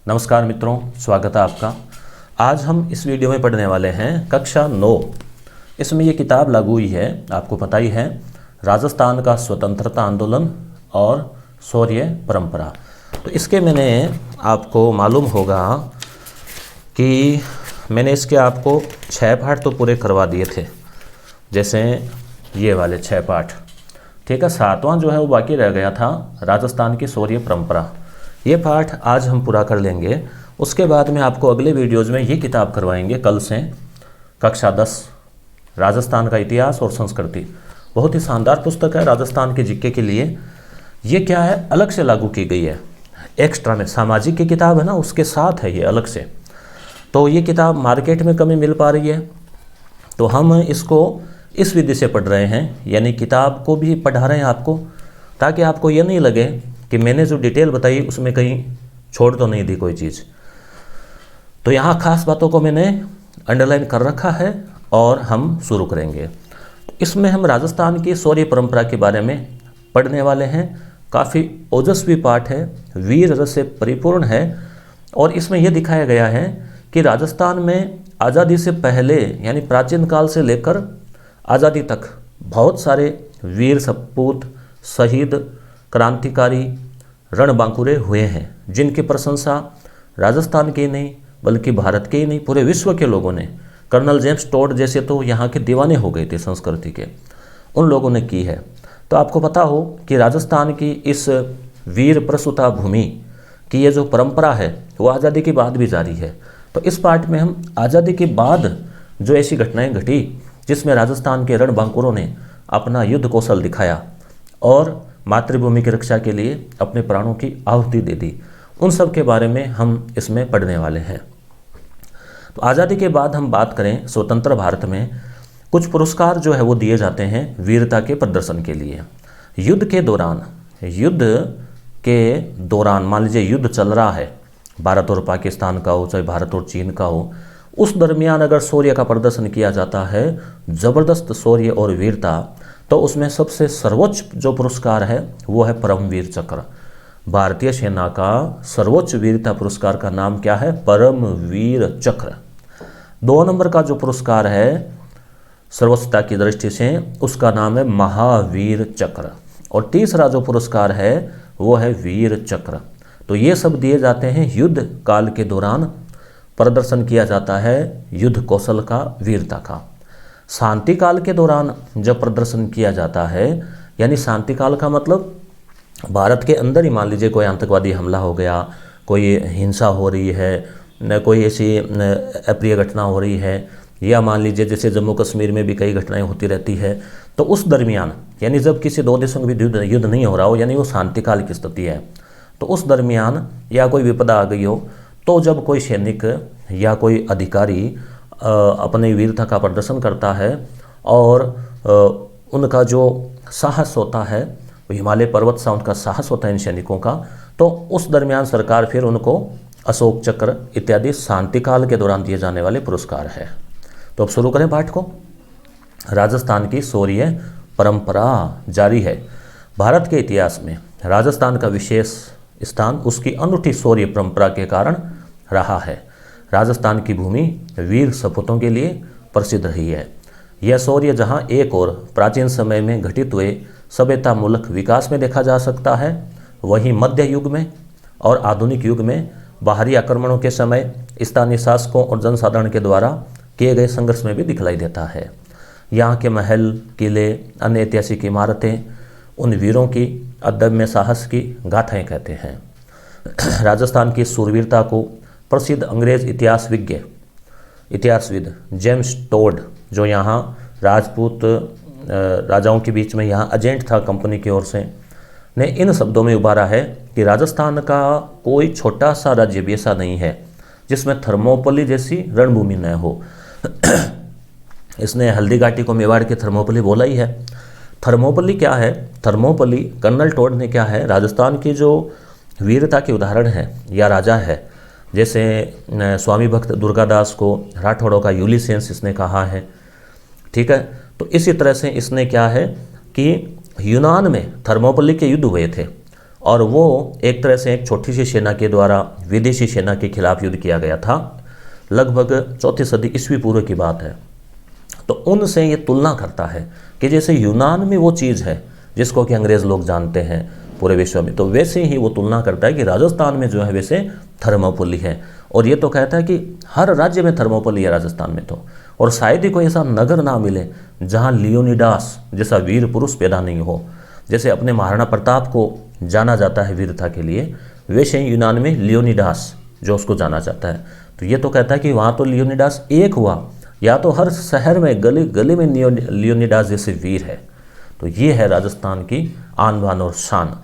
नमस्कार मित्रों, स्वागत है आपका। आज हम इस वीडियो में पढ़ने वाले हैं कक्षा 9। इसमें ये किताब लागू हुई है, आपको पता ही है, राजस्थान का स्वतंत्रता आंदोलन और शौर्य परंपरा। तो इसके मैंने आपको मालूम होगा कि मैंने इसके आपको 6 पाठ तो पूरे करवा दिए थे, जैसे ये वाले 6 पाठ, ठीक है। 7वां जो है वो बाकी रह गया था, राजस्थान की शौर्य परंपरा। ये पाठ आज हम पूरा कर लेंगे। उसके बाद में आपको अगले वीडियोज़ में ये किताब करवाएंगे कल से, कक्षा 10, राजस्थान का इतिहास और संस्कृति। बहुत ही शानदार पुस्तक है राजस्थान के जीके के लिए। ये क्या है, अलग से लागू की गई है, एक्स्ट्रा में। सामाजिक की किताब है ना, उसके साथ है ये अलग से। तो ये किताब मार्केट में कमी मिल पा रही है, तो हम इसको इस विधि से पढ़ रहे हैं, यानी किताब को भी पढ़ा रहे हैं आपको, ताकि आपको ये नहीं लगे कि मैंने जो डिटेल बताई उसमें कहीं छोड़ तो नहीं दी कोई चीज़। तो यहाँ खास बातों को मैंने अंडरलाइन कर रखा है और हम शुरू करेंगे। इसमें हम राजस्थान की शौर्य परंपरा के बारे में पढ़ने वाले हैं। काफ़ी ओजस्वी पाठ है, वीर रस से परिपूर्ण है। और इसमें यह दिखाया गया है कि राजस्थान में आज़ादी से पहले, यानी प्राचीन काल से लेकर आज़ादी तक, बहुत सारे वीर सपूत, शहीद, क्रांतिकारी, रणबांकुरे हुए हैं, जिनकी प्रशंसा राजस्थान के ही नहीं बल्कि भारत के ही नहीं पूरे विश्व के लोगों ने, कर्नल जेम्स टोड जैसे तो यहाँ के दीवाने हो गए थे संस्कृति के, उन लोगों ने की है। तो आपको पता हो कि राजस्थान की इस वीर प्रसूता भूमि की ये जो परंपरा है वो आज़ादी के बाद भी जारी है। तो इस पाठ में हम आज़ादी के बाद जो ऐसी घटनाएं घटी जिसमें राजस्थान के रणबांकुरों ने अपना युद्ध कौशल दिखाया और मातृभूमि की रक्षा के लिए अपने प्राणों की आहुति दे दी, उन सब के बारे में हम इसमें पढ़ने वाले हैं। तो आज़ादी के बाद हम बात करें, स्वतंत्र भारत में कुछ पुरस्कार जो है वो दिए जाते हैं वीरता के प्रदर्शन के लिए। युद्ध के दौरान मान लीजिए युद्ध चल रहा है, भारत और पाकिस्तान का हो, चाहे भारत और चीन का हो, उस दरमियान अगर शौर्य का प्रदर्शन किया जाता है, ज़बरदस्त शौर्य और वीरता, तो उसमें सबसे सर्वोच्च जो पुरस्कार है वो है परमवीर चक्र। भारतीय सेना का सर्वोच्च वीरता पुरस्कार का नाम क्या है? परमवीर चक्र। 2 नंबर का जो पुरस्कार है सर्वोच्चता की दृष्टि से, उसका नाम है महावीर चक्र। और तीसरा जो पुरस्कार है वो है वीर चक्र। तो ये सब दिए जाते हैं युद्ध काल के दौरान प्रदर्शन किया जाता है युद्ध कौशल का, वीरता का। शांति काल के दौरान जब प्रदर्शन किया जाता है, यानी शांति काल का मतलब भारत के अंदर ही मान लीजिए कोई आतंकवादी हमला हो गया, कोई हिंसा हो रही है, न कोई ऐसी अप्रिय घटना हो रही है, या मान लीजिए जैसे जम्मू कश्मीर में भी कई घटनाएं होती रहती है, तो उस दरमियान, यानी जब किसी 2 देशों के बीच युद्ध नहीं हो रहा हो, यानी वो शांति काल की स्थिति है, तो उस दरमियान या कोई विपदा आ गई हो, तो जब कोई सैनिक या कोई अधिकारी अपनी वीरता का प्रदर्शन करता है और उनका जो साहस होता है, हिमालय पर्वत सा उनका साहस होता है इन सैनिकों का, तो उस दरमियान सरकार फिर उनको अशोक चक्र इत्यादि शांतिकाल के दौरान दिए जाने वाले पुरस्कार है। तो अब शुरू करें पाठ को। राजस्थान की शौर्य परंपरा जारी है। भारत के इतिहास में राजस्थान का विशेष स्थान उसकी अनूठी शौर्य परंपरा के कारण रहा है। राजस्थान की भूमि वीर सपूतों के लिए प्रसिद्ध रही है। यह शौर्य जहां एक और प्राचीन समय में घटित हुए सभ्यतामूलक विकास में देखा जा सकता है, वहीं मध्य युग में और आधुनिक युग में बाहरी आक्रमणों के समय स्थानीय शासकों और जनसाधारण के द्वारा किए गए संघर्ष में भी दिखलाई देता है। यहाँ के महल, किले, अन्य ऐतिहासिक इमारतें उन वीरों की अदम्य साहस की गाथाएं कहते हैं। राजस्थान की शूरवीरता को प्रसिद्ध अंग्रेज इतिहासविद जेम्स टोड, जो यहाँ राजपूत राजाओं के बीच में यहाँ एजेंट था कंपनी की ओर से, ने इन शब्दों में उभारा है कि राजस्थान का कोई छोटा सा राज्य भी ऐसा नहीं है जिसमें थर्मोपली जैसी रणभूमि न हो। इसने हल्दी घाटी को मेवाड़ की थर्मोपली बोला ही है। थर्मोपली क्या है? थर्मोपली कर्नल टोड ने क्या है, राजस्थान की जो वीरता के उदाहरण है या राजा है, जैसे स्वामी भक्त दुर्गादास को राठौड़ों का यूलिसेंस इसने कहा है, ठीक है। तो इसी तरह से इसने क्या है कि यूनान में थर्मोपली के युद्ध हुए थे और वो एक तरह से एक छोटी सी सेना के द्वारा विदेशी सेना के खिलाफ युद्ध किया गया था। लगभग 4वीं सदी ईस्वी पूर्व की बात है। तो उनसे ये तुलना करता है कि जैसे यूनान में वो चीज़ है जिसको कि अंग्रेज़ लोग जानते हैं पूरे विश्व में, तो वैसे ही वो तुलना करता है कि राजस्थान में जो है वैसे थर्मोपली है। और ये तो कहता है कि हर राज्य में थर्मोपली है राजस्थान में तो, और शायद ही कोई ऐसा नगर ना मिले जहाँ लियोनिडास जैसा वीर पुरुष पैदा नहीं हो। जैसे अपने महाराणा प्रताप को जाना जाता है वीरता के लिए, वैसे ही यूनान में लियोनिडास जो उसको जाना जाता है। तो ये तो कहता है कि वहाँ तो लियोनिडास एक हुआ, या तो हर शहर में गली गली में लियोनिडास जैसे वीर है। तो ये है राजस्थान की आन बान और शान।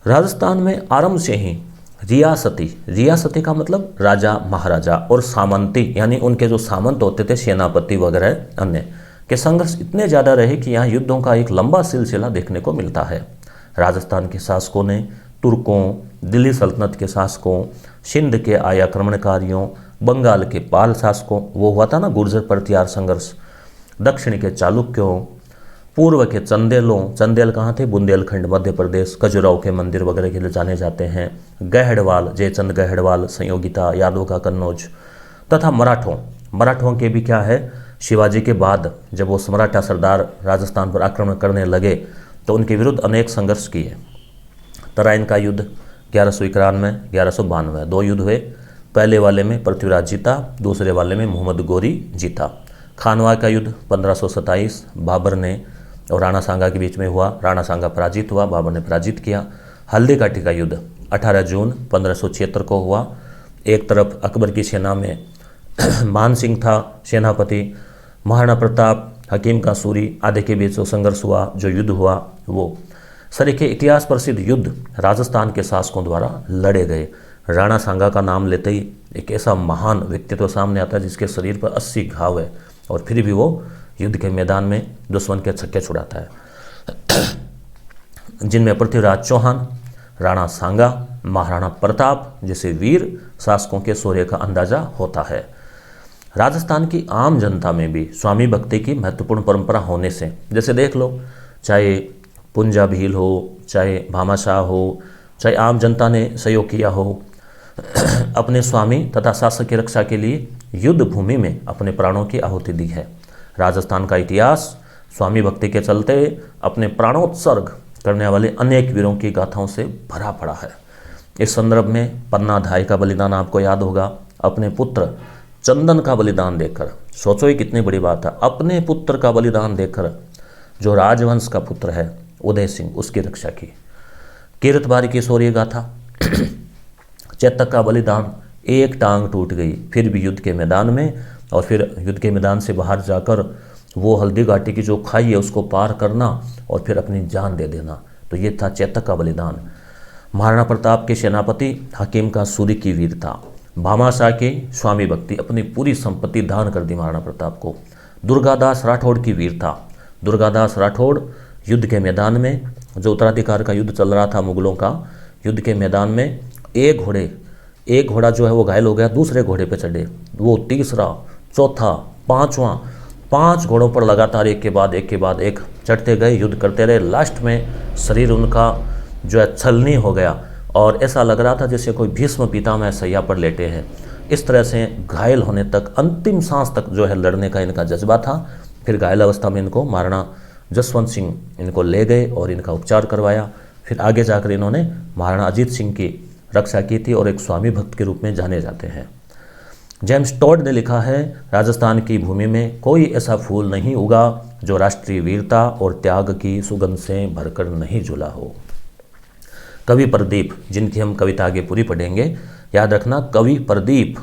राजस्थान में आरंभ से ही रियासती का मतलब राजा महाराजा, और सामंती यानी उनके जो सामंत होते थे सेनापति वगैरह अन्य के संघर्ष इतने ज़्यादा रहे कि यहाँ युद्धों का एक लंबा सिलसिला देखने को मिलता है। राजस्थान के शासकों ने तुर्कों, दिल्ली सल्तनत के शासकों, सिंध के आक्रमणकारियों, बंगाल के पाल शासकों, वो हुआ था ना गुर्जर प्रतिहार संघर्ष, दक्षिण के चालुक्यों, पूर्व के चंदेल कहाँ थे, बुंदेलखंड मध्य प्रदेश, खजुराहो के मंदिर वगैरह के लिए जाने जाते हैं, गहड़वाल, जयचंद गहड़वाल, संयोगिता, यादव का कन्नौज, तथा मराठों के भी क्या है, शिवाजी के बाद जब वो मराठा सरदार राजस्थान पर आक्रमण करने लगे तो उनके विरुद्ध अनेक संघर्ष किए। तराइन का युद्ध 1191, 1192 2 युद्ध हुए। पहले वाले में पृथ्वीराज जीता, दूसरे वाले में मोहम्मद गोरी जीता। खानवा का युद्ध 1527 बाबर ने और राणा सांगा के बीच में हुआ। राणा सांगा पराजित हुआ, बाबर ने पराजित किया। हल्दी घाटी का युद्ध 18 जून 1576 को हुआ। एक तरफ अकबर की सेना में मान सिंह था सेनापति, महाराणा प्रताप, हकीम का सूरी आदि के बीच जो संघर्ष हुआ, जो युद्ध हुआ, वो सरीखे इतिहास प्रसिद्ध युद्ध राजस्थान के शासकों द्वारा लड़े गए। राणा सांगा का नाम लेते ही एक ऐसा महान व्यक्तित्व सामने आता है जिसके शरीर पर 80 घाव है, और फिर भी वो युद्ध के मैदान में दुश्मन के छक्के छुड़ाता है, जिनमें पृथ्वीराज चौहान, राणा सांगा, महाराणा प्रताप जैसे वीर शासकों के शौर्य का अंदाजा होता है। राजस्थान की आम जनता में भी स्वामी भक्ति की महत्वपूर्ण परंपरा होने से, जैसे देख लो, चाहे पुंजा भील हो, चाहे भामाशाह हो, चाहे आम जनता ने सहयोग किया हो, अपने स्वामी तथा शासक की रक्षा के लिए युद्ध भूमि में अपने प्राणों की आहुति दी है। राजस्थान का इतिहास स्वामी भक्ति के चलते अपने प्राणोत्सर्ग करने वाले अनेक वीरों की गाथाओं से भरा पड़ा है। इस संदर्भ में पन्ना धाई का बलिदान आपको याद होगा। अपने पुत्र चंदन का बलिदान देकर, सोचो ये कितनी बड़ी बात है, अपने पुत्र का बलिदान देकर जो राजवंश का पुत्र है उदय सिंह, उसकी रक्षा की। कीरतबारी की शौर्य गाथा, चेतक का बलिदान, एक टांग टूट गई फिर भी युद्ध के मैदान में, और फिर युद्ध के मैदान से बाहर जाकर वो हल्दी घाटी की जो खाई है उसको पार करना और फिर अपनी जान दे देना। तो ये था चेतक का बलिदान। महाराणा प्रताप के सेनापति हकीम का सूरी की वीरता, भामाशाह के स्वामी भक्ति, अपनी पूरी संपत्ति दान कर दी महाराणा प्रताप को। दुर्गादास राठौड़ की वीरता, दुर्गादास राठौड़ युद्ध के मैदान में, जो उत्तराधिकार का युद्ध चल रहा था मुगलों का, युद्ध के मैदान में एक घोड़ा जो है वो घायल हो गया, दूसरे घोड़े पे चढ़े, वो तीसरा, चौथा, पांचवा, 5 घोड़ों पर लगातार एक के बाद एक चढ़ते गए, युद्ध करते रहे। लास्ट में शरीर उनका जो है छलनी हो गया और ऐसा लग रहा था जैसे कोई भीष्म पितामह सैया पर लेटे हैं। इस तरह से घायल होने तक, अंतिम सांस तक जो है लड़ने का इनका जज्बा था। फिर घायल अवस्था में इनको महाराणा जसवंत सिंह इनको ले गए और इनका उपचार करवाया। फिर आगे जाकर इन्होंने महाराणा अजीत सिंह की रक्षा की थी और एक स्वामी भक्त के रूप में जाने जाते हैं। जेम्स टॉड ने लिखा है, राजस्थान की भूमि में कोई ऐसा फूल नहीं उगा जो राष्ट्रीय वीरता और त्याग की सुगंध से भरकर नहीं झुला हो। कवि प्रदीप, जिनकी हम कविता आगे पूरी पढ़ेंगे, याद रखना, कवि प्रदीप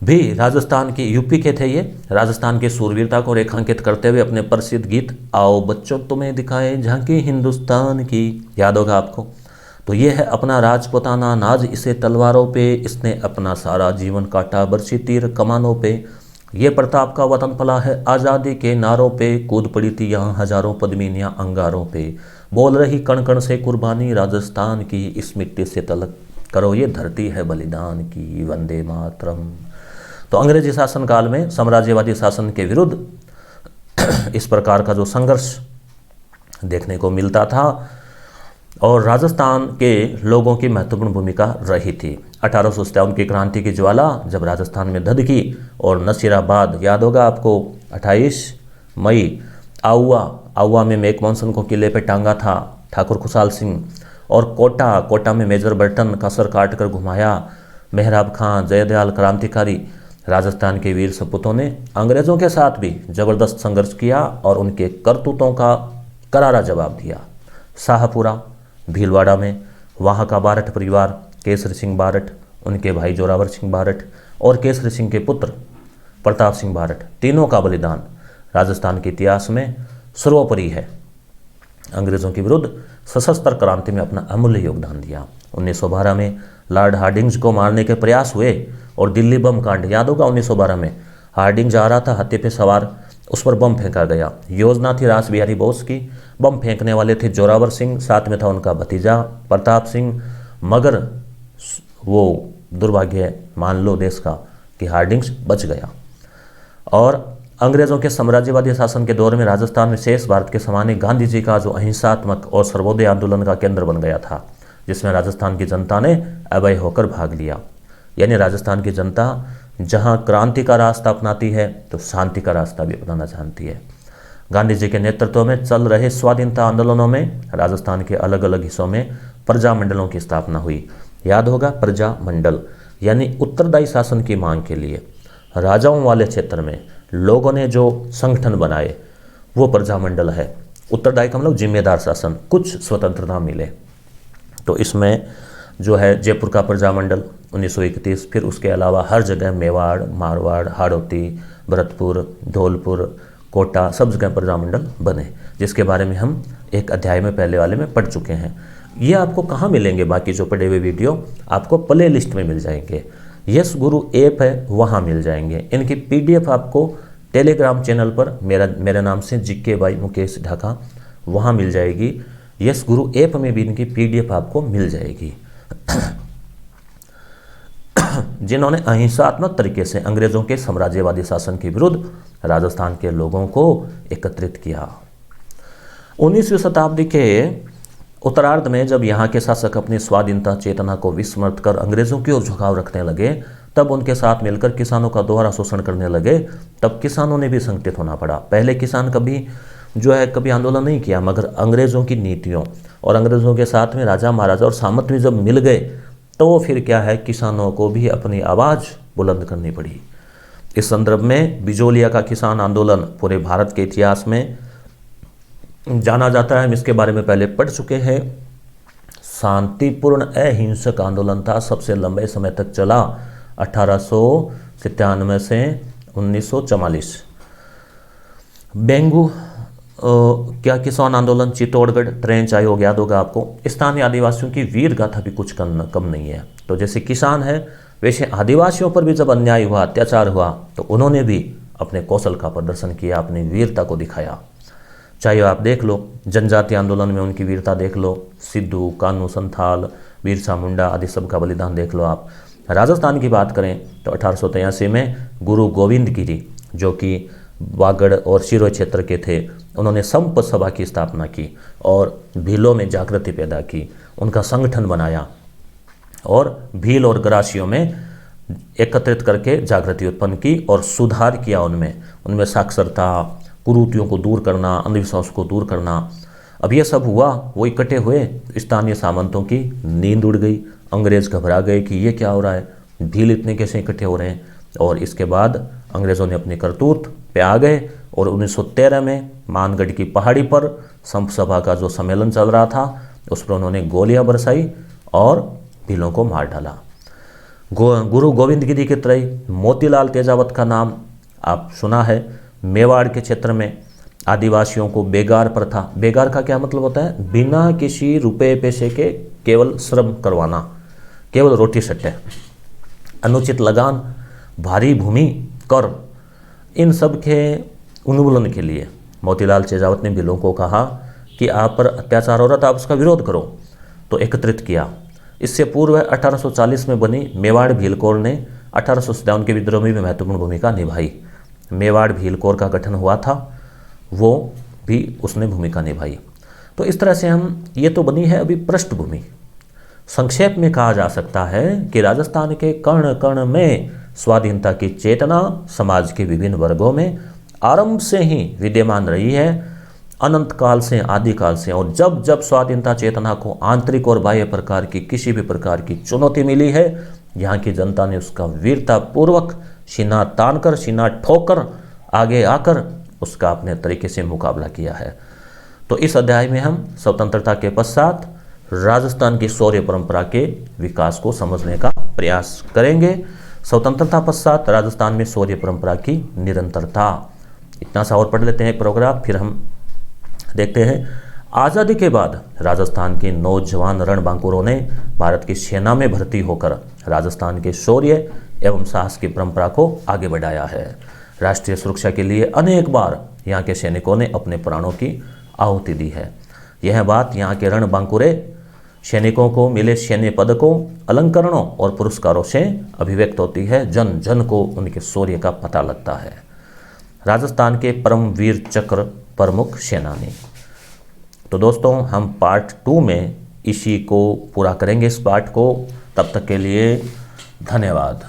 भी राजस्थान के, यूपी के थे ये, राजस्थान की सूरवीरता को रेखांकित करते हुए अपने प्रसिद्ध गीत आओ बच्चों तुम्हें दिखाए झांकी हिंदुस्तान की, याद होगा आपको। तो ये है अपना राजपुताना नाज इसे तलवारों पे, इसने अपना सारा जीवन काटा बरसी तीर कमानों पे, ये प्रताप का वतन पला है आज़ादी के नारों पे, कूद पड़ी थी यहाँ हजारों पद्मिनियाँ अंगारों पे, बोल रही कण कण से कुर्बानी राजस्थान की, इस मिट्टी से तलक करो ये धरती है बलिदान की, वंदे मातरम। तो अंग्रेजी शासन काल में साम्राज्यवादी शासन के विरुद्ध इस प्रकार का जो संघर्ष देखने को मिलता था, और राजस्थान के लोगों की महत्वपूर्ण भूमिका रही थी। 1857 की क्रांति की ज्वाला जब राजस्थान में धधकी और नसीराबाद, याद होगा आपको, 28 मई आउवा में मेक मॉन्सन को किले पे टांगा था ठाकुर खुशहाल सिंह, और कोटा में मेजर बर्टन का सर काट कर घुमाया मेहराब खां, जयदयाल क्रांतिकारी। राजस्थान के वीर सपूतों ने अंग्रेजों के साथ भी जबरदस्त संघर्ष किया और उनके करतूतों का करारा जवाब दिया। शाहपुरा भीलवाड़ा में वहाँ का बारठ परिवार, केसरी सिंह बारठ, उनके भाई जोरावर सिंह बारठ और केसरी सिंह के पुत्र प्रताप सिंह बारठ, तीनों का बलिदान राजस्थान के इतिहास में सर्वोपरि है। अंग्रेजों के विरुद्ध सशस्त्र क्रांति में अपना अमूल्य योगदान दिया। 1912 में लॉर्ड हार्डिंग्स को मारने के प्रयास हुए और दिल्ली बम कांड, याद होगा 1912 में हार्डिंग जा रहा था हाथी पे सवार, उस पर बम फेंका गया। योजना थी रास बिहारी बोस की। बम फेंकने वाले थे जोरावर सिंह, साथ में था उनका भतीजा प्रताप सिंह, मगर वो दुर्भाग्य मान लो देश का कि हार्डिंग्स बच गया। और अंग्रेजों के साम्राज्यवादी शासन के दौर में राजस्थान विशेष भारत के समान गांधी जी का जो अहिंसात्मक और सर्वोदय आंदोलन का केंद्र बन गया था, जिसमें राजस्थान की जनता ने अभय होकर भाग लिया। यानी राजस्थान की जनता जहां क्रांति का रास्ता अपनाती है तो शांति का रास्ता भी अपनाना जानती है। गांधी जी के नेतृत्व में चल रहे स्वाधीनता आंदोलनों में राजस्थान के अलग अलग हिस्सों में प्रजा मंडलों की स्थापना हुई। याद होगा, प्रजा मंडल यानी उत्तरदायी शासन की मांग के लिए राजाओं वाले क्षेत्र में लोगों ने जो संगठन बनाए वो प्रजा मंडल है। उत्तरदायी का मतलब जिम्मेदार शासन, कुछ स्वतंत्रता मिले। तो इसमें जो है जयपुर का प्रजा मंडल 1931, फिर उसके अलावा हर जगह मेवाड़, मारवाड़, हाड़ौती, भरतपुर, धौलपुर, कोटा, सब जगह प्रजा मंडल बने, जिसके बारे में हम एक अध्याय में पहले वाले में पढ़ चुके हैं। ये आपको कहाँ मिलेंगे? बाकी जो पढ़े हुए वीडियो आपको प्ले लिस्ट में मिल जाएंगे। यस गुरु ऐप है वहाँ मिल जाएंगे। इनकी PDF आपको टेलीग्राम चैनल पर मेरे नाम से GK बाई मुकेश ढाका वहाँ मिल जाएगी। यस गुरु ऐप में भी इनकी PDF आपको मिल जाएगी। जिन्होंने अहिंसात्मक तरीके से अंग्रेजों के साम्राज्यवादी शासन के विरुद्ध राजस्थान के लोगों को एकत्रित किया। 19वीं शताब्दी के उत्तरार्ध में जब यहाँ के शासक अपनी स्वाधीनता चेतना को विस्मृत कर अंग्रेजों की ओर झुकाव रखने लगे, तब उनके साथ मिलकर किसानों का दोहरा शोषण करने लगे। तब किसानों ने भी संगठित होना पड़ा। पहले किसान कभी आंदोलन नहीं किया, मगर अंग्रेजों की नीतियों और अंग्रेजों के साथ में राजा महाराजा और सामंत भी जब मिल गए तो फिर क्या है, किसानों को भी अपनी आवाज़ बुलंद करनी पड़ी। इस संदर्भ में बिजोलिया का किसान आंदोलन पूरे भारत के इतिहास में जाना जाता है। हम इसके बारे में पहले पढ़ चुके हैं। शांतिपूर्ण अहिंसक आंदोलन था, सबसे लंबे समय तक चला, 1897 से 1944। बेंगू क्या किसान आंदोलन, चित्तौड़गढ़ ट्रेंच आयोग, याद होगा आपको। स्थानीय आदिवासियों की वीर गाथा भी कुछ कम नहीं है। तो जैसे किसान है वैसे आदिवासियों पर भी जब अन्याय हुआ, अत्याचार हुआ, तो उन्होंने भी अपने कौशल का प्रदर्शन किया, अपनी वीरता को दिखाया। चाहे आप देख लो जनजाति आंदोलन में उनकी वीरता देख लो, सिद्धू, कानू, संथाल, बिरसा मुंडा आदि सब का बलिदान देख लो आप। राजस्थान की बात करें तो 1883 में गुरु गोविंद गिरी, जो कि वागड़ और सिरोही क्षेत्र के थे, उन्होंने संप सभा की स्थापना की और भीलों में जागृति पैदा की, उनका संगठन बनाया और भील और ग्रासियों में एकत्रित करके जागृति उत्पन्न की और सुधार किया उनमें साक्षरता, कुरीतियों को दूर करना, अंधविश्वास को दूर करना। अब ये सब हुआ, वो इकट्ठे हुए, स्थानीय सामंतों की नींद उड़ गई, अंग्रेज घबरा गए कि ये क्या हो रहा है, भील इतने कैसे इकट्ठे हो रहे हैं। और इसके बाद अंग्रेज़ों ने अपनी करतूत पे आ गए और 1913 में मानगढ़ की पहाड़ी पर संप सभा का जो सम्मेलन चल रहा था उस पर उन्होंने गोलियां बरसाई और भीलों को मार डाला। गुरु गोविंद गिरी के तरह मोतीलाल तेजावत का नाम आप सुना है। मेवाड़ के क्षेत्र में आदिवासियों को बेगार प्रथा, बेगार का क्या मतलब होता है, बिना किसी रुपए पैसे के केवल श्रम करवाना, केवल रोटी सट्टे, अनुचित लगान, भारी भूमि कर, इन सब के उन्मूलन के लिए मोतीलाल तेजावत ने भीलों को कहा कि आप पर अत्याचार हो रहा था, आप उसका विरोध करो, तो एकत्रित किया। इससे पूर्व 1840 में बनी मेवाड़ भील कोर ने 1857 के विद्रोह में भी महत्वपूर्ण भूमिका निभाई। मेवाड़ भील कोर का गठन हुआ था, वो भी उसने भूमिका निभाई। तो इस तरह से हम, ये तो बनी है अभी पृष्ठभूमि। संक्षेप में कहा जा सकता है कि राजस्थान के कण कण में स्वाधीनता की चेतना समाज के विभिन्न वर्गों में आरंभ से ही विद्यमान रही है, अनंत काल से, आदिकाल से। और जब जब स्वाधीनता चेतना को आंतरिक और बाह्य प्रकार की किसी भी प्रकार की चुनौती मिली है, यहाँ की जनता ने उसका वीरतापूर्वक सीना तान कर, सीना ठोकर आगे आकर उसका अपने तरीके से मुकाबला किया है। तो इस अध्याय में हम स्वतंत्रता के पश्चात राजस्थान की शौर्य परंपरा के विकास को समझने का प्रयास करेंगे। स्वतंत्रता पश्चात राजस्थान में शौर्य परंपरा की निरंतरता, इतना सा और पढ़ लेते हैं पैराग्राफ, फिर हम देखते हैं। आज़ादी के बाद राजस्थान के नौजवान रणबांकुरों ने भारत की सेना में भर्ती होकर राजस्थान के शौर्य एवं साहस की परंपरा को आगे बढ़ाया है। राष्ट्रीय सुरक्षा के लिए अनेक बार यहाँ के सैनिकों ने अपने प्राणों की आहुति दी है। यह बात यहाँ के रणबांकुरे सैनिकों को मिले सैन्य पदकों, अलंकरणों और पुरस्कारों से अभिव्यक्त होती है। जन जन को उनके शौर्य का पता लगता है। राजस्थान के परमवीर चक्र प्रमुख सेनानी। तो दोस्तों, हम पार्ट 2 में इसी को पूरा करेंगे, इस पार्ट को। तब तक के लिए धन्यवाद।